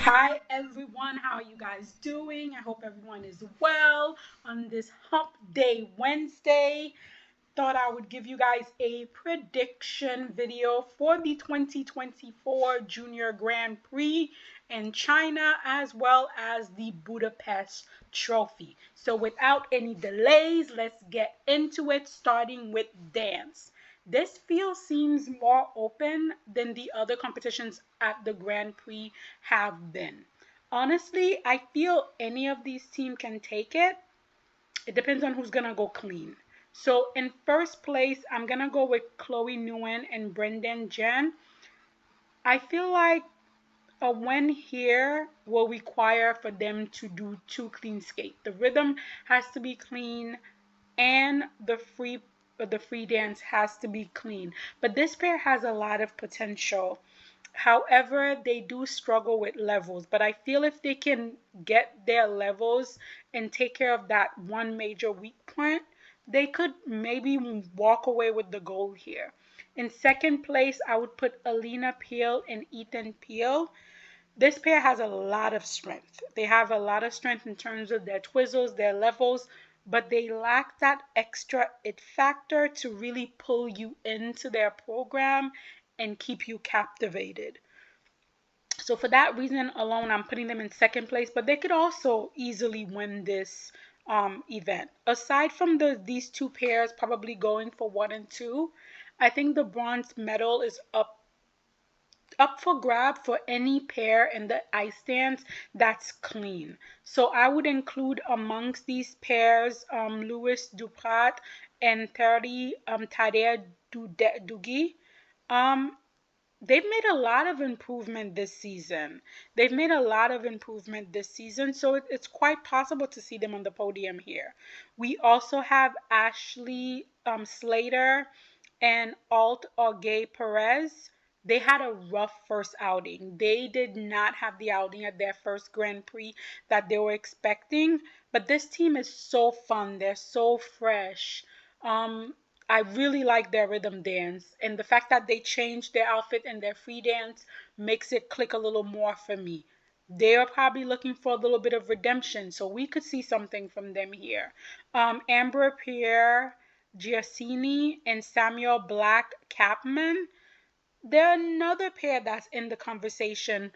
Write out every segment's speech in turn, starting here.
Hi everyone, how are you guys doing? I hope everyone is well on this Hump Day Wednesday. Thought I would give you guys a prediction video for the 2024 Junior Grand Prix in China as well as the Budapest Trophy. So without any delays, let's get into it, starting with dance. This field seems more open than the other competitions at the Grand Prix have been. Honestly, I feel any of these teams can take it. It depends on who's gonna go clean. So in first place, I'm gonna go with Chloe Nguyen and Brendan Jen. I feel like a win here will require for them to do two clean skates. The rhythm has to be clean and the free dance has to be clean. But this pair has a lot of potential. However, they do struggle with levels, but I feel if they can get their levels and take care of that one major weak point, they could maybe walk away with the gold here. In second place, I would put Alina Peel and Ethan Peel. This pair has a lot of strength. They have a lot of strength in terms of their twizzles, their levels, but they lack that extra it factor to really pull you into their program and keep you captivated. So for that reason alone, I'm putting them in second place, but they could also easily win this event. Aside from these two pairs probably going for 1 and 2, I think the bronze medal is up for grab for any pair in the ice dance that's clean. So I would include amongst these pairs Louis Duprat and Tadej Dugi. Um, they've made a lot of improvement this season. They've made a lot of improvement this season, so it's quite possible to see them on the podium here. We also have Ashley Slater and Alt Auge Perez. They had a rough first outing. They did not have the outing at their first Grand Prix that they were expecting, but this team is so fun. They're so fresh. I really like their rhythm dance, and the fact that they changed their outfit and their free dance makes it click a little more for me. They are probably looking for a little bit of redemption, so we could see something from them here. Amber Pierre Giacchini and Samuel Black Capman, they're another pair that's in the conversation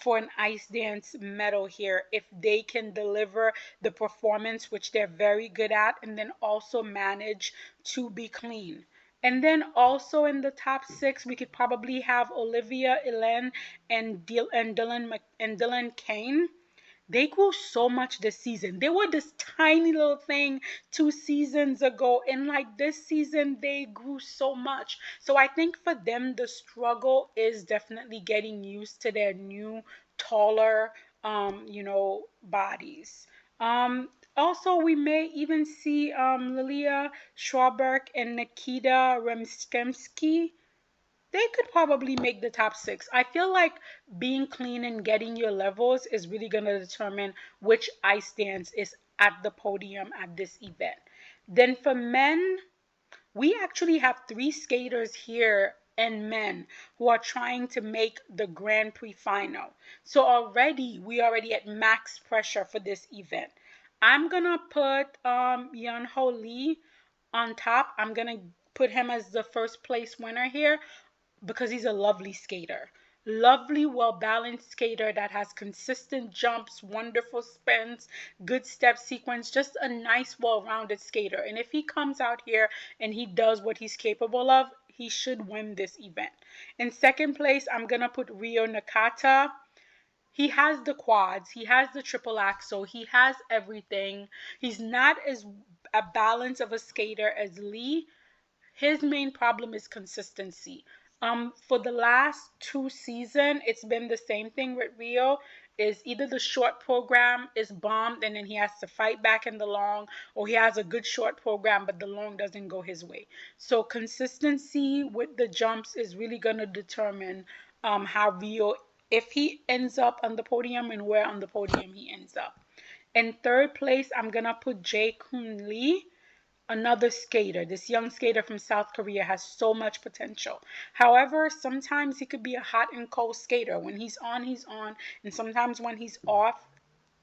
for an ice dance medal here if they can deliver the performance, which they're very good at, and then also manage to be clean. And then also in the top six, we could probably have Olivia Elen and Dylan Kane. They grew so much this season. They were this tiny little thing 2 seasons ago, and like this season, they grew so much. So I think for them, the struggle is definitely getting used to their new, taller, bodies. Also, we may even see Lilia Schwarberg and Nikita Remskemsky. They could probably make the top six. I feel like being clean and getting your levels is really going to determine which ice dance is at the podium at this event. Then for men, we actually have 3 skaters here and men who are trying to make the Grand Prix final. So we already at max pressure for this event. I'm gonna put Yeon Ho Lee on top. I'm gonna put him as the first place winner here because he's a lovely skater. Lovely, well balanced skater that has consistent jumps, wonderful spins, good step sequence, just a nice, well rounded skater. And if he comes out here and he does what he's capable of, he should win this event. In second place, I'm going to put Ryo Nakata. He has the quads, he has the triple axel, he has everything. He's not as a balance of a skater as Lee. His main problem is consistency. For the last 2 seasons, it's been the same thing with Rio. Is either the short program is bombed and then he has to fight back in the long, or he has a good short program but the long doesn't go his way. So consistency with the jumps is really going to determine how Rio, if he ends up on the podium and where on the podium he ends up. In third place, I'm gonna put Jae Kun Lee. another skater. This young skater from South Korea has so much potential. However, sometimes he could be a hot and cold skater. When he's on, he's on, and sometimes when he's off,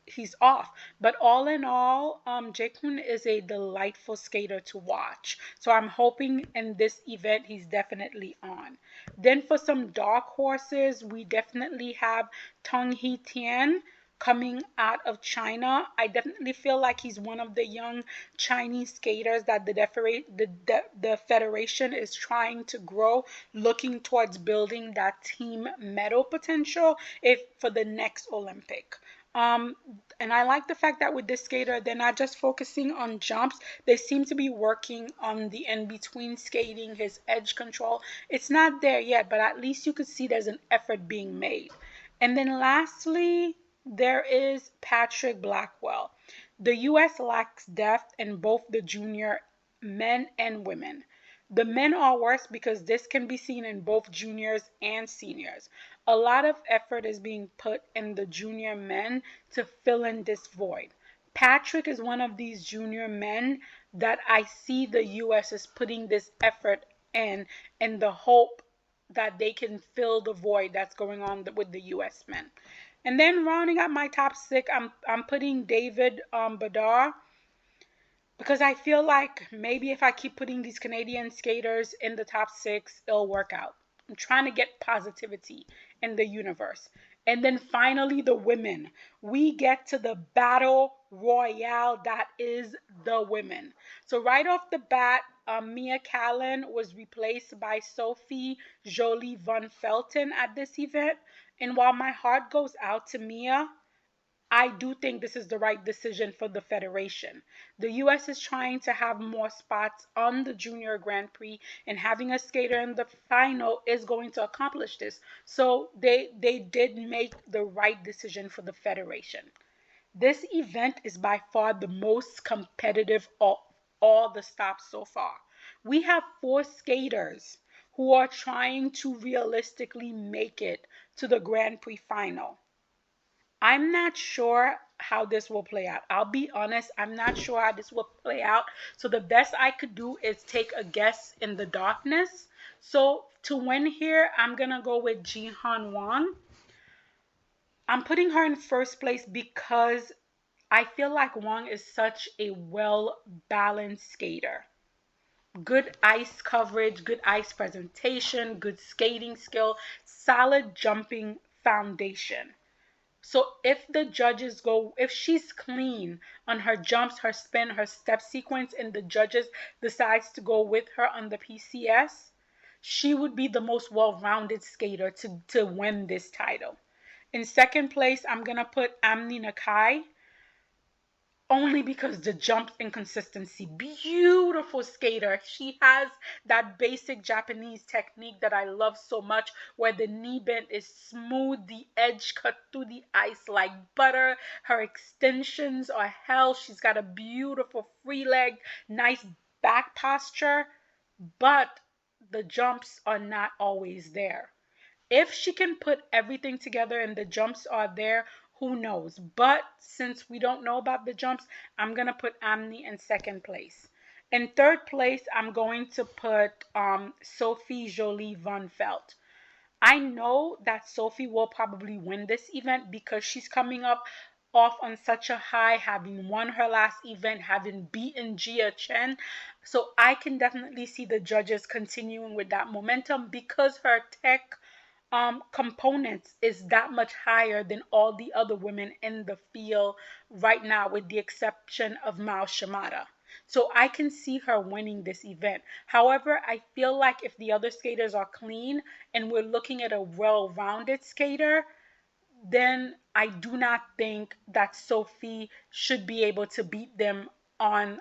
he's off. But all in all, Jaekun is a delightful skater to watch. So I'm hoping in this event he's definitely on. Then for some dark horses, we definitely have Tong Hee Tian coming out of China. I definitely feel like he's one of the young Chinese skaters that the federation is trying to grow, looking towards building that team medal potential if for the next Olympic. Um, and I like the fact that with this skater, they're not just focusing on jumps. They seem to be working on the in-between skating, his edge control. It's not there yet, but at least you could see there's an effort being made. And then lastly, there is Patrick Blackwell. The U.S. lacks depth in both the junior men and women. The men are worse because this can be seen in both juniors and seniors. A lot of effort is being put in the junior men to fill in this void. Patrick is one of these junior men that I see the U.S. is putting this effort in the hope that they can fill the void that's going on with the U.S. men. And then rounding up my top six, I'm putting David Badar because I feel like maybe if I keep putting these Canadian skaters in the top six, it'll work out. I'm trying to get positivity in the universe. And then finally, the women. We get to the battle royale that is the women. So right off the bat, Mia Callan was replaced by Sophie Jolie von Felten at this event. And while my heart goes out to Mia, I do think this is the right decision for the federation. The US is trying to have more spots on the Junior Grand Prix, and having a skater in the final is going to accomplish this. So they did make the right decision for the federation. This event is by far the most competitive of all the stops so far. We have four skaters who are trying to realistically make it to the Grand Prix final. I'm not sure how this will play out. I'll be honest, I'm not sure how this will play out. So the best I could do is take a guess in the darkness. So to win here, I'm going to go with Jihan Wang. I'm putting her in first place because I feel like Wang is such a well-balanced skater. Good ice coverage, good ice presentation, good skating skill, solid jumping foundation. So if the judges go, if she's clean on her jumps, her spin, her step sequence, and the judges decides to go with her on the PCS, she would be the most well-rounded skater to win this title. In second place, I'm going to put Amni Nakai only because the jump inconsistency. Beautiful skater. She has that basic Japanese technique that I love so much, where the knee bend is smooth, the edge cut through the ice like butter. Her extensions are hell. She's got a beautiful free leg, nice back posture, but the jumps are not always there. If she can put everything together and the jumps are there, who knows? But since we don't know about the jumps, I'm going to put Amni in second place. In third place, I'm going to put Sophie Jolie von Felt. I know that Sophie will probably win this event because she's coming up off on such a high, having won her last event, having beaten Jia Chen. So I can definitely see the judges continuing with that momentum because her tech components is that much higher than all the other women in the field right now, with the exception of Mao Shimada. So I can see her winning this event. However, I feel like if the other skaters are clean and we're looking at a well-rounded skater, then I do not think that Sophie should be able to beat them on,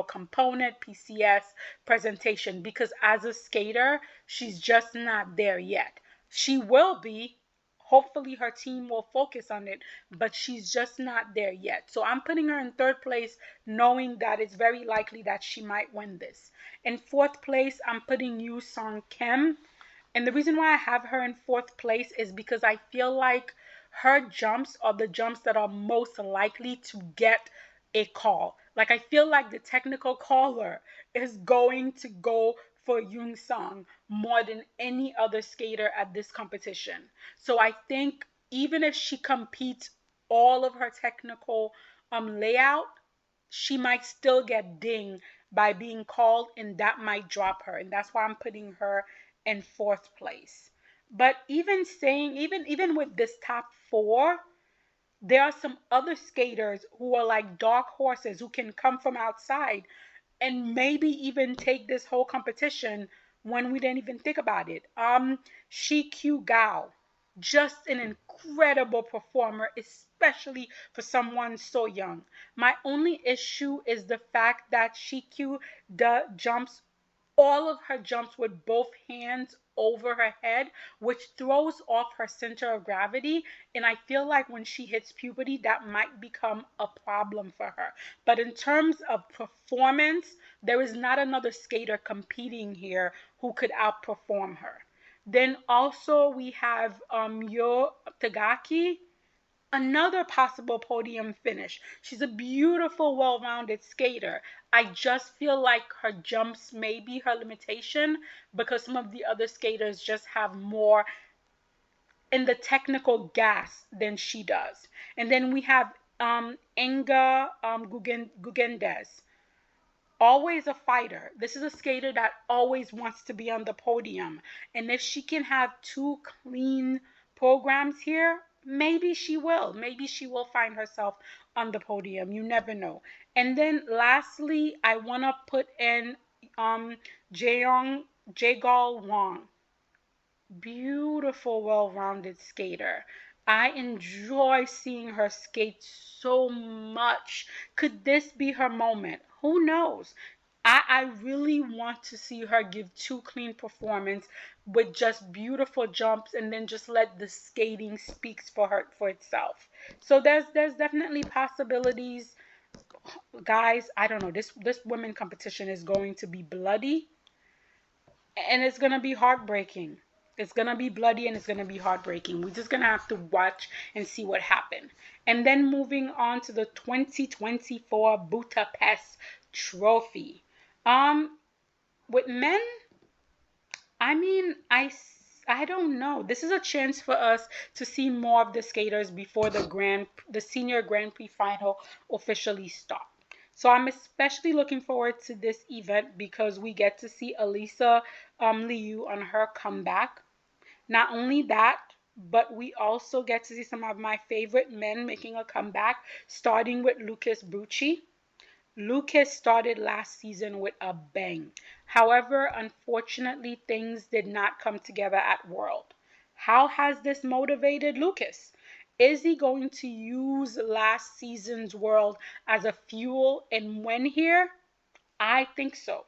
component, PCS, presentation, because as a skater, she's just not there yet. She will be. Hopefully her team will focus on it, but she's just not there yet. So I'm putting her in third place, knowing that it's very likely that she might win this. In fourth place, I'm putting Yu Song Kim. And the reason why I have her in fourth place is because I feel like her jumps are the jumps that are most likely to get a call. Like, I feel like the technical caller is going to go for Yoon Sung more than any other skater at this competition. So I think even if she competes all of her technical layout, she might still get dinged by being called, and that might drop her. And that's why I'm putting her in fourth place. But even with this top four, there are some other skaters who are like dark horses who can come from outside and maybe even take this whole competition when we didn't even think about it. Shikyu Gao, just an incredible performer, especially for someone so young. My only issue is the fact that Shikyu jumps all of her jumps with both hands over her head, which throws off her center of gravity. And I feel like when she hits puberty, that might become a problem for her. But in terms of performance, there is not another skater competing here who could outperform her. Then also we have Yo Tagaki, another possible podium finish. She's a beautiful, well-rounded skater. I just feel like her jumps may be her limitation because some of the other skaters just have more in the technical gas than she does. And then we have Enga Gugendes, always a fighter. This is a skater that always wants to be on the podium. And if she can have two clean programs here, maybe she will. Maybe she will find herself on the podium. You never know. And then lastly, I want to put in Jaegal Wang. Beautiful, well-rounded skater. I enjoy seeing her skate so much. Could this be her moment? Who knows? I really want to see her give two clean performance with just beautiful jumps and then just let the skating speaks for her for itself. So there's definitely possibilities. Guys, I don't know. This women competition is going to be bloody and it's gonna be heartbreaking. It's gonna be bloody and it's gonna be heartbreaking. We're just gonna have to watch and see what happened. And then moving on to the 2024 Budapest Trophy. Um, with men, I mean, I don't know. This is a chance for us to see more of the skaters before the senior Grand Prix final officially start. So I'm especially looking forward to this event because we get to see Elisa Liu on her comeback. Not only that, but we also get to see some of my favorite men making a comeback, starting with Lucas Bucci. Lucas started last season with a bang. However, unfortunately, things did not come together at World. How has this motivated Lucas? Is he going to use last season's World as a fuel and win here? I think so.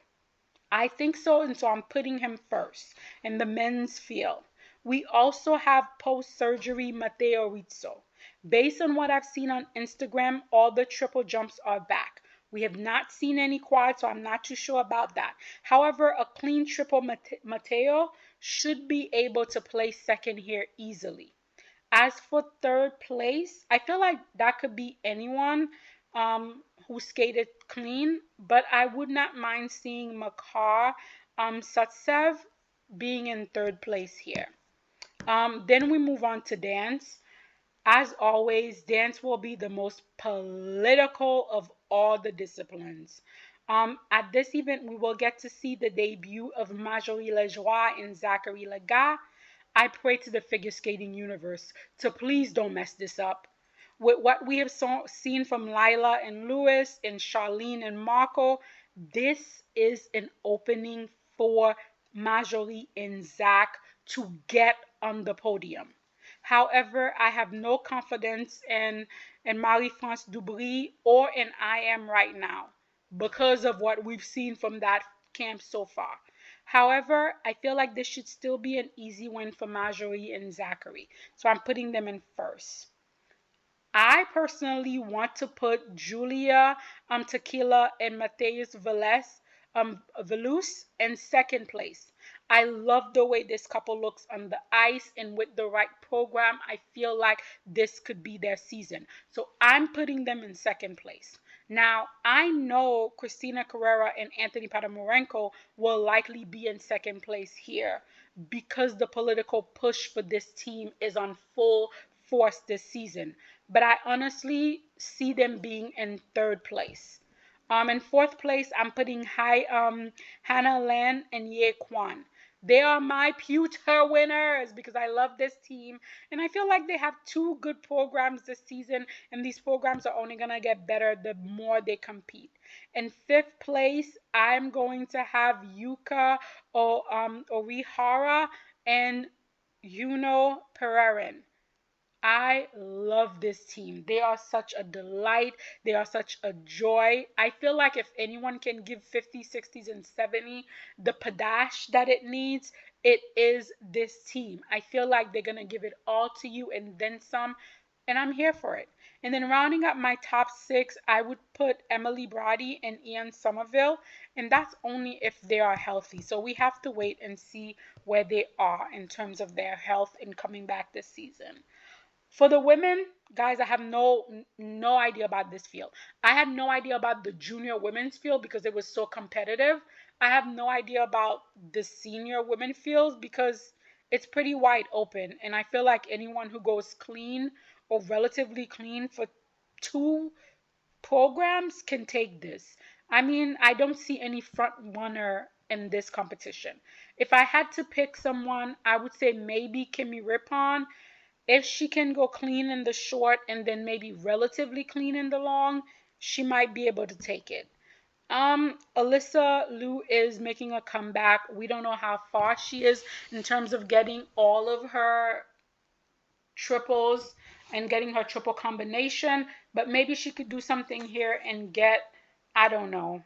I think so, and so I'm putting him first in the men's field. We also have post-surgery Matteo Rizzo. Based on what I've seen on Instagram, all the triple jumps are back. We have not seen any quad, so I'm not too sure about that. However, a clean triple Matteo should be able to place second here easily. As for third place, I feel like that could be anyone who skated clean, but I would not mind seeing Makar Satsev being in third place here. Then we move on to dance. As always, dance will be the most political of all the disciplines. At this event, we will get to see the debut of Marjorie Lejoie and Zachary Lagat. I pray to the figure skating universe to please don't mess this up. With what we have seen from Lila and Lewis and Charlene and Marco, this is an opening for Marjorie and Zach to get on the podium. However, I have no confidence in Marie-France Dubry or in I Am right now because of what we've seen from that camp so far. However, I feel like this should still be an easy win for Marjorie and Zachary. So I'm putting them in first. I personally want to put Julia Tequila and Mateus Velus in second place. I love the way this couple looks on the ice, and with the right program, I feel like this could be their season. So I'm putting them in second place. Now, I know Christina Carrera and Anthony Podomarenko will likely be in second place here because the political push for this team is on full force this season. But I honestly see them being in third place. In fourth place, I'm putting Hannah Lan and Ye Kwan. They are my pewter winners because I love this team. And I feel like they have two good programs this season, and these programs are only going to get better the more they compete. In fifth place, I'm going to have Yuka Orihara and Yuno Pereira. I love this team. They are such a delight. They are such a joy. I feel like if anyone can give 50, 60s, and 70 the panache that it needs, it is this team. I feel like they're going to give it all to you and then some, and I'm here for it. And then rounding up my top six, I would put Emily Brady and Ian Somerville, and that's only if they are healthy. So we have to wait and see where they are in terms of their health and coming back this season. For the women, guys, I have no idea about this field. I had no idea about the junior women's field because it was so competitive. I have no idea about the senior women fields because it's pretty wide open. And I feel like anyone who goes clean or relatively clean for two programs can take this. I mean, I don't see any front runner in this competition. If I had to pick someone, I would say maybe Kimi Rippon. If she can go clean in the short and then maybe relatively clean in the long, she might be able to take it. Alyssa Liu is making a comeback. We don't know how far she is in terms of getting all of her triples and getting her triple combination, but maybe she could do something here and get, I don't know,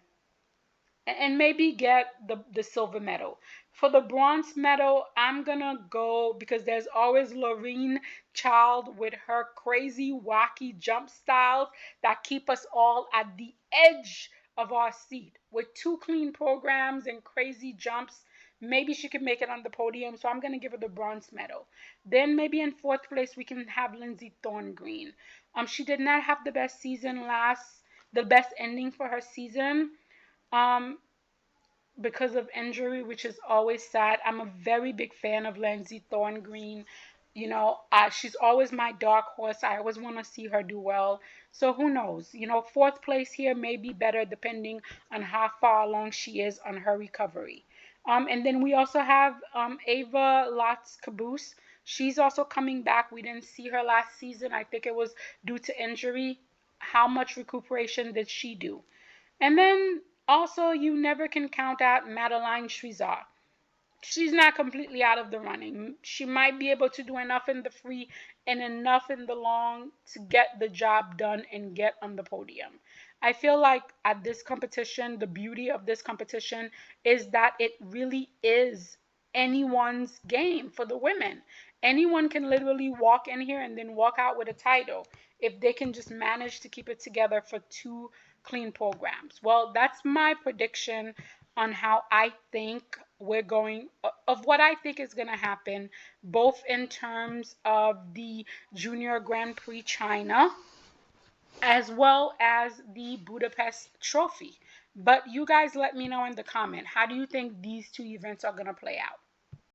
and maybe get the silver medal. For the bronze medal, I'm gonna go because there's always Lorene Child with her crazy wacky jump styles that keep us all at the edge of our seat. With two clean programs and crazy jumps, maybe she could make it on the podium. So I'm gonna give her the bronze medal. Then maybe in fourth place we can have Lindsay Thorngreen. She did not have the best season the best ending for her season um, because of injury, which is always sad. I'm a very big fan of Lindsay Thorngreen. She's always my dark horse. I always want to see her do well. So who knows? Fourth place here may be better depending on how far along she is on her recovery. And then we also have Ava Lotz Caboose. She's also coming back. We didn't see her last season. I think it was due to injury. How much recuperation did she do? And then also, you never can count out Madeline Shrizar. She's not completely out of the running. She might be able to do enough in the free and enough in the long to get the job done and get on the podium. I feel like at this competition, the beauty of this competition is that it really is anyone's game for the women. Anyone can literally walk in here and then walk out with a title if they can just manage to keep it together for two clean programs. Well, that's my prediction on how I think we're going, of what I think is going to happen, both in terms of the Junior Grand Prix China as well as the Budapest Trophy. But you guys let me know in the comment, how do you think these two events are going to play out?